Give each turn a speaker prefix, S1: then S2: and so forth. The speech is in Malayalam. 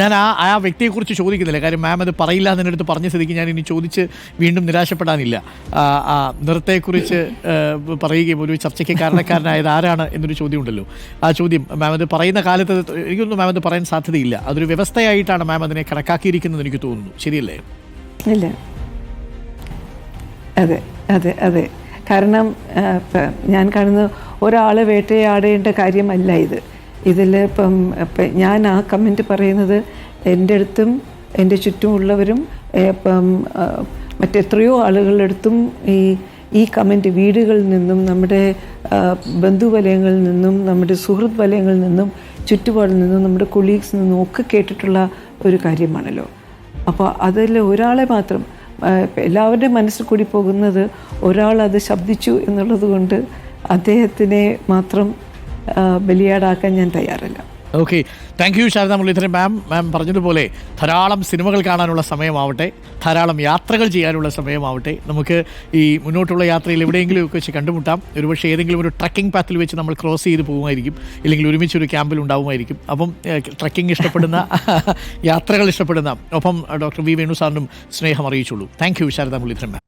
S1: ഞാൻ ആ വ്യക്തിയെക്കുറിച്ച് ചോദിക്കുന്നില്ല, കാര്യം മാം അത് പറയില്ല എന്നതിൻ്റെ അടുത്ത് പറഞ്ഞ സ്ഥിതിക്ക് ഞാൻ ഇനി ചോദിച്ച് വീണ്ടും നിരാശപ്പെടാനില്ല. നൃത്തത്തെക്കുറിച്ച് പറയുകയും ഒരു ചർച്ചയ്ക്ക് കാരണക്കാരനായത് ആരാണ് എന്നൊരു ചോദ്യം ഉണ്ടല്ലോ. ആ ചോദ്യം മാം അത് പറയുന്ന കാലത്ത് എനിക്കൊന്നും മാം അത് പറയാൻ സാധ്യതയില്ല. അതൊരു വ്യവസ്ഥയായിട്ടാണ് മാം അതിനെ കണക്കാക്കിയിരിക്കുന്നത് എനിക്ക് തോന്നുന്നു. ശരിയല്ലേ?
S2: ഇല്ല, അതെ അതെ അതെ. കാരണം ഞാൻ കാണുന്ന ഒരാളെ വേട്ടയാടേണ്ട കാര്യമല്ല ഇതിൽ ഇപ്പം ഞാൻ ആ കമൻറ്റ് പറയുന്നത് എൻ്റെ അടുത്തും എൻ്റെ ചുറ്റുമുള്ളവരും ഇപ്പം മറ്റെത്രയോ ആളുകളുടെ അടുത്തും ഈ കമൻറ്റ് വീടുകളിൽ നിന്നും നമ്മുടെ ബന്ധുവലയങ്ങളിൽ നിന്നും നമ്മുടെ സുഹൃത്ത് വലയങ്ങളിൽ നിന്നും ചുറ്റുപാടിൽ നിന്നും നമ്മുടെ കൊളീഗ്സിൽ നിന്നും ഒക്കെ കേട്ടിട്ടുള്ള ഒരു കാര്യമാണല്ലോ. അപ്പോൾ അതിൽ ഒരാളെ മാത്രം എല്ലാവരുടെയും മനസ്സിൽ കൂടി പോകുന്നത് ഒരാൾ അത് ശബ്ദിച്ചു എന്നുള്ളത് കൊണ്ട് അദ്ദേഹത്തിനെ മാത്രം ബലിയാടാക്കാൻ ഞാൻ തയ്യാറല്ല.
S1: Okay, thank you Sharada Muraleedharan ma'am. Ma'am പറഞ്ഞതുപോലെ ധാരാളം സിനിമകൾ കാണാനുള്ള സമയമാവട്ടെ, ധാരാളം യാത്രകൾ ചെയ്യാനുള്ള സമയമാവട്ടെ. നമുക്ക് ഈ മുന്നോട്ടുള്ള യാത്രയിൽ എവിടെയെങ്കിലും ഒക്കെ വെച്ച് കണ്ടുമുട്ടാം. ഒരുപക്ഷെ ഏതെങ്കിലും ഒരു ട്രക്കിംഗ് പാത്തിൽ വെച്ച് നമ്മൾ ക്രോസ് ചെയ്ത് പോകുമായിരിക്കും, ഇല്ലെങ്കിൽ ഒരുമിച്ചൊരു ക്യാമ്പിൽ ഉണ്ടാവുമായിരിക്കും. അപ്പം ട്രക്കിംഗ് ഇഷ്ടപ്പെടുന്ന, യാത്രകൾ ഇഷ്ടപ്പെടുന്ന ഒപ്പം ഡോക്ടർ വി വേണു സാറിനും സ്നേഹം അറിയിച്ചുള്ളൂ. Thank you Sharada Muraleedharan ma'am.